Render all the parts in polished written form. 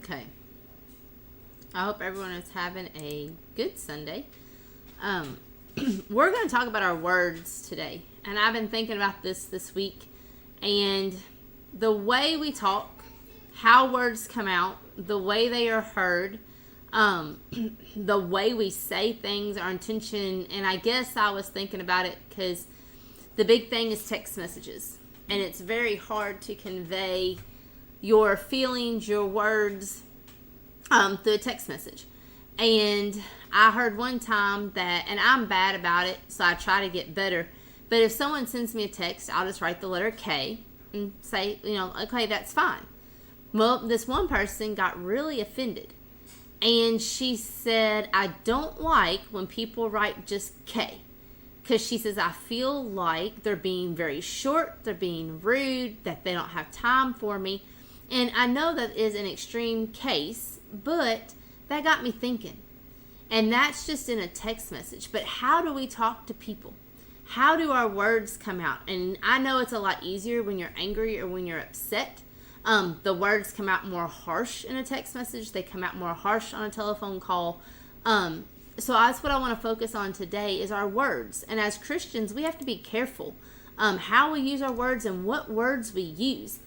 Okay. I hope everyone is having a good Sunday. We're going to talk about our words today. And I've been thinking about this week. And the way we talk, how words come out, the way they are heard, the way we say things, our intention. And I guess I was thinking about it because the big thing is text messages. And it's very hard to convey your feelings, your words, through a text message. And I heard one time that, and I'm bad about it, so I try to get better, but if someone sends me a text, I'll just write the letter K and say, okay, that's fine. Well, this one person got really offended, and she said, I don't like when people write just K, because she says, I feel like they're being very short, they're being rude, that they don't have time for me. And I know that is an extreme case, but that got me thinking. And that's just in a text message. But how do we talk to people? How do our words come out? And I know it's a lot easier when you're angry or when you're upset. The words come out more harsh in a text message. They come out more harsh on a telephone call. So that's what I want to focus on today is our words. And as Christians, we have to be careful how we use our words and what words we use.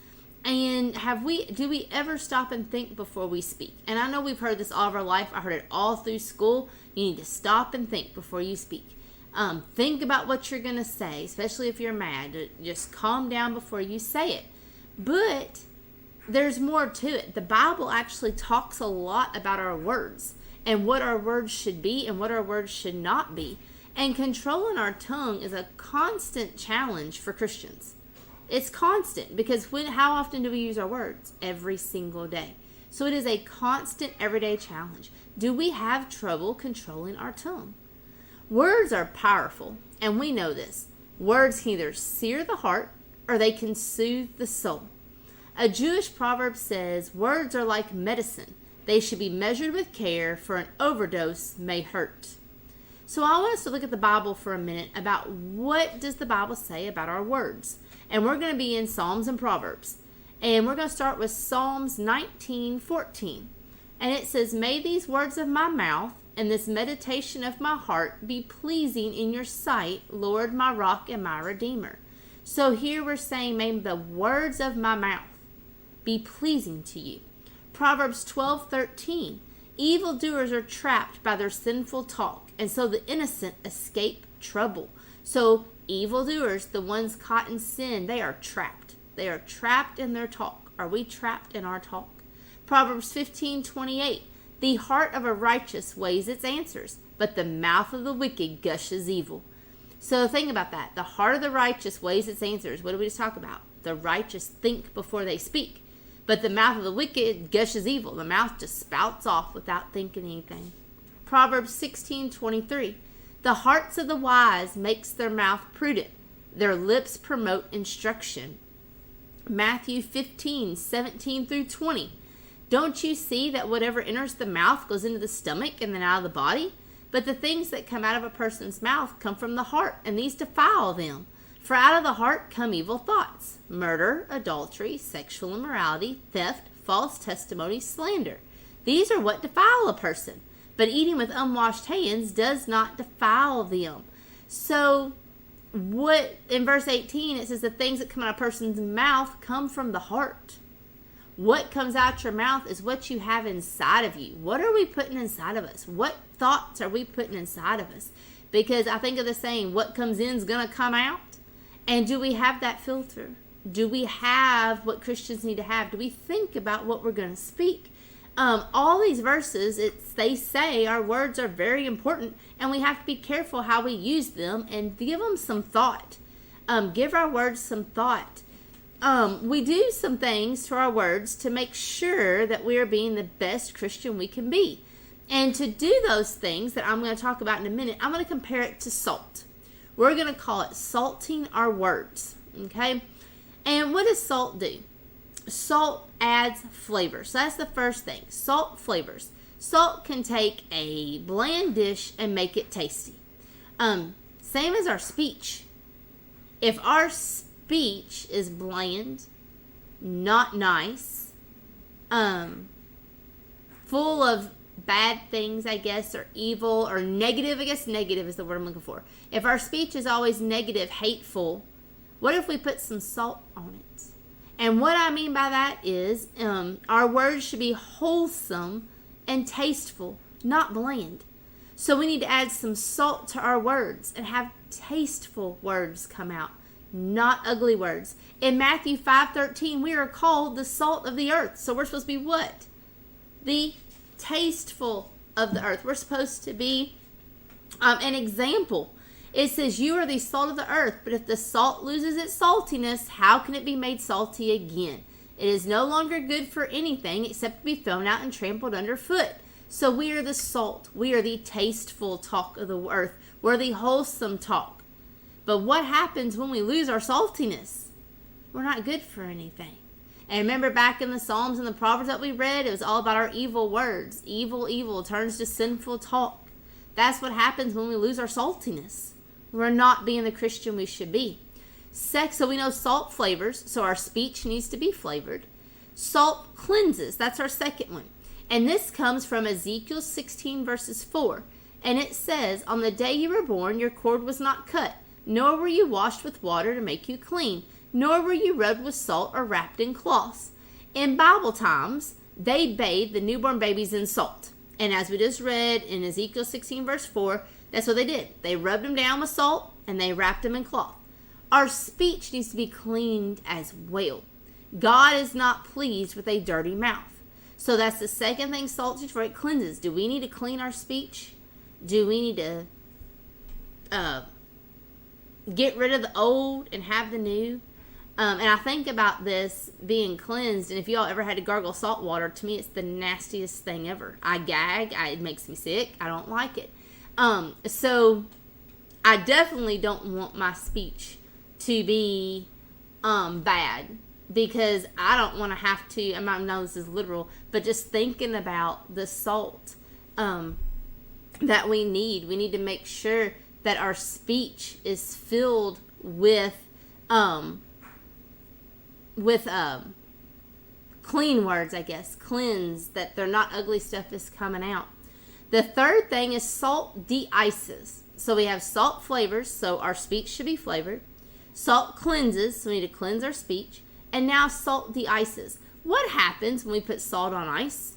And do we ever stop and think before we speak? And I know we've heard this all of our life. I heard it all through school. You need to stop and think before you speak. Think about what you're going to say, especially if you're mad. Just calm down before you say it. But there's more to it. The Bible actually talks a lot about our words and what our words should be and what our words should not be. And controlling our tongue is a constant challenge for Christians. It's constant because how often do we use our words? Every single day. So it is a constant everyday challenge. Do we have trouble controlling our tongue? Words are powerful, and we know this. Words can either sear the heart or they can soothe the soul. A Jewish proverb says, words are like medicine. They should be measured with care, for an overdose may hurt. So I want us to look at the Bible for a minute about what does the Bible say about our words. And we're going to be in Psalms and Proverbs. And we're going to start with Psalms 19:14. And it says, may these words of my mouth and this meditation of my heart be pleasing in your sight, Lord, my rock and my redeemer. So here we're saying, may the words of my mouth be pleasing to you. Proverbs 12:13. Evildoers are trapped by their sinful talk, and so the innocent escape trouble. So evildoers, the ones caught in sin, they are trapped. They are trapped in their talk. Are we trapped in our talk? Proverbs 15:28. The heart of a righteous weighs its answers, but the mouth of the wicked gushes evil. So think about that. The heart of the righteous weighs its answers. What did we just talk about? The righteous think before they speak. But the mouth of the wicked gushes evil. The mouth just spouts off without thinking anything. Proverbs 16:23. The hearts of the wise makes their mouth prudent. Their lips promote instruction. Matthew 15:17 through 20. Don't you see that whatever enters the mouth goes into the stomach and then out of the body? But the things that come out of a person's mouth come from the heart, and these defile them. For out of the heart come evil thoughts, murder, adultery, sexual immorality, theft, false testimony, slander. These are what defile a person. But eating with unwashed hands does not defile them. So in verse 18, it says the things that come out of a person's mouth come from the heart. What comes out your mouth is what you have inside of you. What are we putting inside of us? What thoughts are we putting inside of us? Because I think of the saying, what comes in is going to come out. And do we have that filter? Do we have what Christians need to have? Do we think about what we're going to speak? All these verses, they say our words are very important, and we have to be careful how we use them and give them some thought. Give our words some thought. We do some things to our words to make sure that we are being the best Christian we can be. And to do those things that I'm going to talk about in a minute, I'm going to compare it to salt. We're going to call it salting our words, okay? And what does salt do? Salt adds flavor. So that's the first thing. Salt flavors. Salt can take a bland dish and make it tasty. Same as our speech. If our speech is bland, not nice, full of bad things, I guess, or evil, or negative. I guess negative is the word I'm looking for. If our speech is always negative, hateful, what if we put some salt on it? And what I mean by that is our words should be wholesome and tasteful, not bland. So we need to add some salt to our words and have tasteful words come out, not ugly words. In Matthew 5:13, we are called the salt of the earth. So we're supposed to be what? The tasteful of the earth. We're supposed to be an example. It says, you are the salt of the earth, but if the salt loses its saltiness, how can it be made salty again? It is no longer good for anything except to be thrown out and trampled underfoot. So we are the salt. We are the tasteful talk of the earth. We're the wholesome talk. But what happens when we lose our saltiness? We're not good for anything. And remember back in the Psalms and the Proverbs that we read, it was all about our evil words. Evil turns to sinful talk. That's what happens when we lose our saltiness. We're not being the Christian we should be. So we know salt flavors, so our speech needs to be flavored. Salt cleanses, that's our second one. And this comes from Ezekiel 16 verses 4. And it says, on the day you were born, your cord was not cut, nor were you washed with water to make you clean, nor were you rubbed with salt or wrapped in cloths. In Bible times, they bathed the newborn babies in salt. And as we just read in Ezekiel 16 verse 4, that's what they did. They rubbed them down with salt and they wrapped them in cloth. Our speech needs to be cleaned as well. God is not pleased with a dirty mouth. So that's the second thing salt is for. It cleanses. Do we need to clean our speech? Do we need to get rid of the old and have the new? And I think about this being cleansed, and if y'all ever had to gargle salt water, to me it's the nastiest thing ever. I gag. It makes me sick. I don't like it. So I definitely don't want my speech to be bad, because I don't want to have to, I might know this is literal, but just thinking about the salt that we need to make sure that our speech is filled with clean words, I guess, cleanse, that they're not ugly stuff is coming out. The third thing is salt de-ices. So we have salt flavors, so our speech should be flavored. Salt cleanses, so we need to cleanse our speech. And now salt de-ices. What happens when we put salt on ice?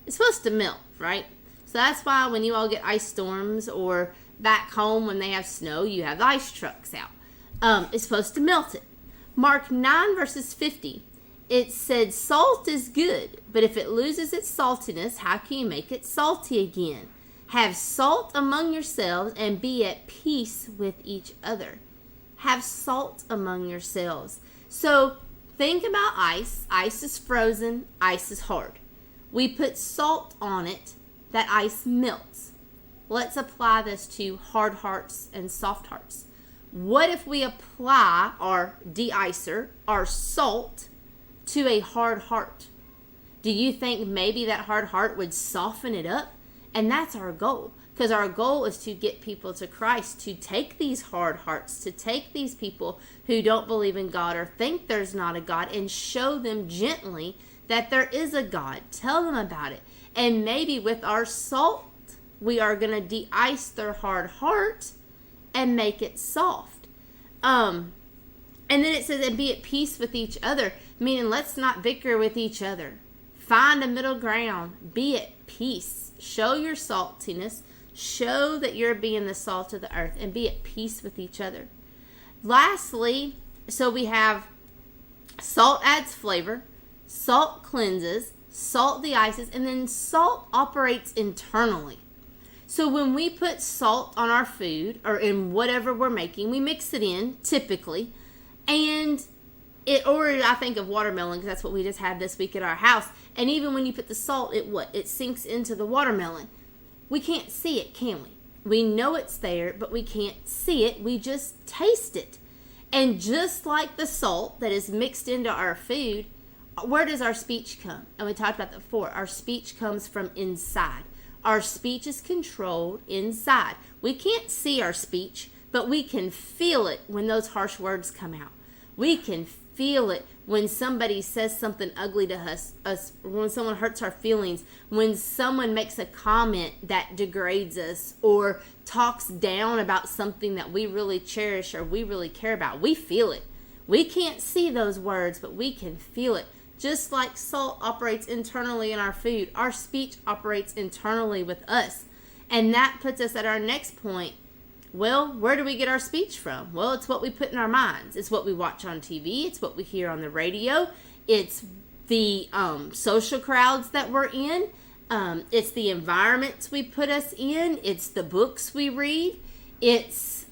It's supposed to melt, right? So that's why when you all get ice storms, or back home when they have snow, you have the ice trucks out. It's supposed to melt it. Mark 9 verses 50. It said, salt is good, but if it loses its saltiness, how can you make it salty again? Have salt among yourselves and be at peace with each other. Have salt among yourselves. So think about ice. Ice is frozen. Ice is hard. We put salt on it. That ice melts. Let's apply this to hard hearts and soft hearts. What if we apply our de-icer, our salt, to a hard heart? Do you think maybe that hard heart would soften it up? And that's our goal, because our goal is to get people to Christ, to take these hard hearts, to take these people who don't believe in God or think there's not a God, and show them gently that there is a God. Tell them about it. And maybe with our salt, we are going to de-ice their hard heart and make it soft. And then it says, and be at peace with each other, meaning let's not bicker with each other. Find a middle ground. Be at peace. Show your saltiness. Show that you're being the salt of the earth, and be at peace with each other. Lastly, so we have salt adds flavor, salt cleanses, salt de-ices, and then salt operates internally. So when we put salt on our food or in whatever we're making, we mix it in typically, and I think of watermelon, because that's what we just had this week at our house. And even when you put the salt, it sinks into the watermelon. We can't see it, can we? We know it's there, but we can't see it. We just taste it. And just like the salt that is mixed into our food, where does our speech come? And we talked about that before. Our speech comes from inside. Our speech is controlled inside. We can't see our speech, but we can feel it when those harsh words come out. We can feel it when somebody says something ugly to us, when someone hurts our feelings, when someone makes a comment that degrades us or talks down about something that we really cherish or we really care about. We feel it. We can't see those words, but we can feel it. Just like salt operates internally in our food, our speech operates internally with us. And that puts us at our next point. Well, where do we get our speech from? Well, it's what we put in our minds. It's what we watch on TV. It's what we hear on the radio. It's the social crowds that we're in. It's the environments we put us in. It's the books we read. It's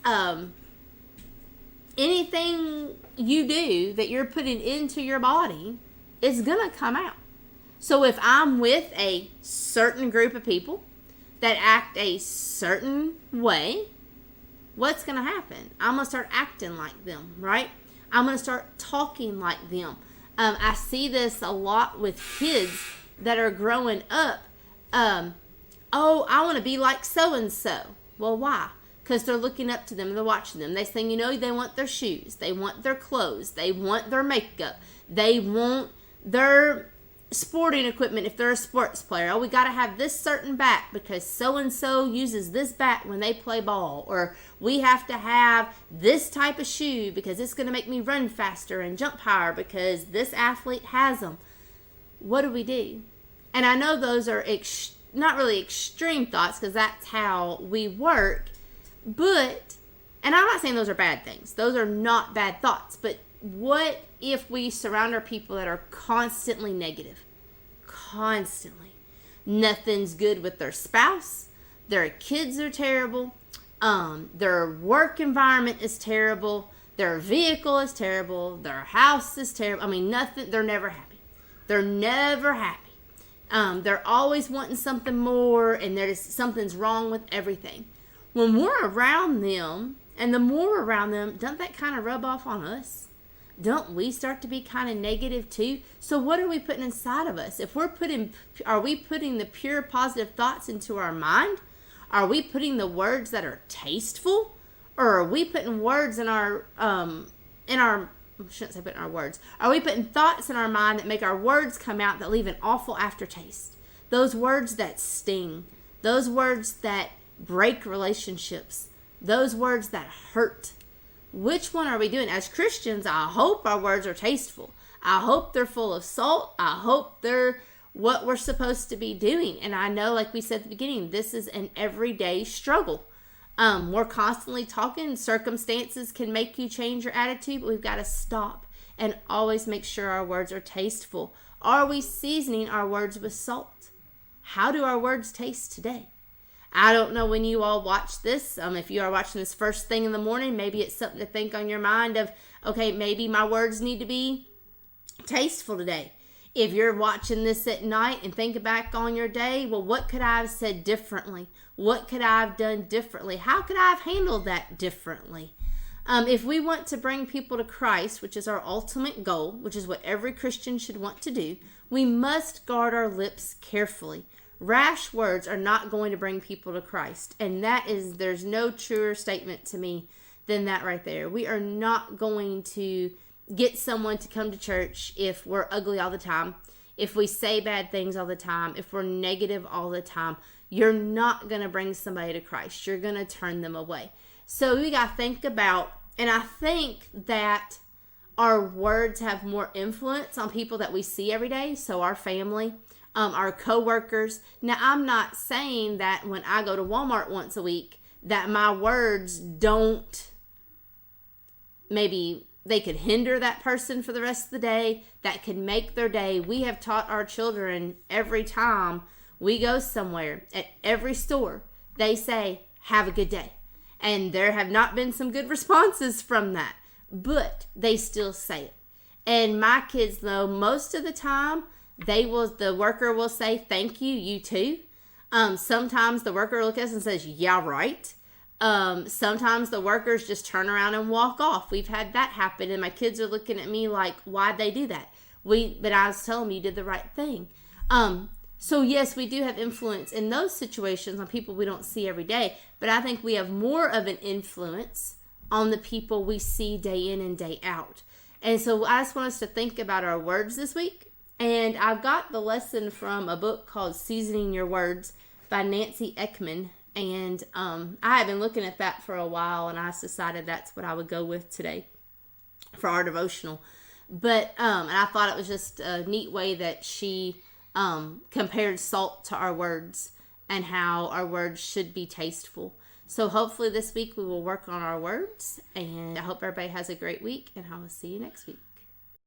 anything you do that you're putting into your body is going to come out. So if I'm with a certain group of people that act a certain way, what's going to happen? I'm going to start acting like them, right? I'm going to start talking like them. I see this a lot with kids that are growing up. Oh, I want to be like so-and-so. Well, why? Because they're looking up to them, they're watching them. They say, they want their shoes, they want their clothes, they want their makeup, they want their sporting equipment if they're a sports player. Oh, we got to have this certain bat because so-and-so uses this bat when they play ball. Or we have to have this type of shoe because it's going to make me run faster and jump higher because this athlete has them. What do we do? And I know those are not really extreme thoughts because that's how we work. But, and I'm not saying those are bad things. Those are not bad thoughts. But what if we surround our people that are constantly negative? Constantly. Nothing's good with their spouse. Their kids are terrible. Their work environment is terrible. Their vehicle is terrible. Their house is terrible. I mean, nothing. They're never happy. They're never happy. They're always wanting something more, and something's wrong with everything. When we're around them, and the more we're around them, doesn't that kind of rub off on us? Don't we start to be kind of negative too? So what are we putting inside of us? Are we putting the pure positive thoughts into our mind? Are we putting the words that are tasteful? Or are we putting words I shouldn't say putting our words. Are we putting thoughts in our mind that make our words come out that leave an awful aftertaste? Those words that sting. Those words that break relationships. Those words that hurt. Which one are we doing? As Christians, I hope our words are tasteful. I hope they're full of salt. I hope they're what we're supposed to be doing. And I know, like we said at the beginning, this is an everyday struggle. We're constantly talking. Circumstances can make you change your attitude, but we've got to stop and always make sure our words are tasteful. Are we seasoning our words with salt? How do our words taste today? I don't know when you all watch this. If you are watching this first thing in the morning, maybe it's something to think on your mind of, okay, maybe my words need to be tasteful today. If you're watching this at night and think back on your day, well, what could I have said differently? What could I have done differently? How could I have handled that differently? If we want to bring people to Christ, which is our ultimate goal, which is what every Christian should want to do, we must guard our lips carefully. Rash words are not going to bring people to Christ. And there's no truer statement to me than that right there. We are not going to get someone to come to church if we're ugly all the time, if we say bad things all the time, if we're negative all the time. You're not going to bring somebody to Christ. You're going to turn them away. So we got to think about, and I think that our words have more influence on people that we see every day. So our family, our coworkers. Now, I'm not saying that when I go to Walmart once a week that my words don't, maybe they could hinder that person for the rest of the day, that could make their day. We have taught our children every time we go somewhere, at every store, they say, have a good day. And there have not been some good responses from that, but they still say it. And my kids, though, most of the time, the worker will say, thank you, you too. Sometimes the worker looks at us and says, yeah, right. Sometimes the workers just turn around and walk off. We've had that happen, and my kids are looking at me like, why'd they do that? But I was telling them you did the right thing. So yes, we do have influence in those situations on people we don't see every day, but I think we have more of an influence on the people we see day in and day out. And so I just want us to think about our words this week. And I've got the lesson from a book called Seasoning Your Words by Nancy Ekman. And I have been looking at that for a while, and I decided that's what I would go with today for our devotional. But and I thought it was just a neat way that she compared salt to our words and how our words should be tasteful. So hopefully this week we will work on our words, and I hope everybody has a great week, and I will see you next week.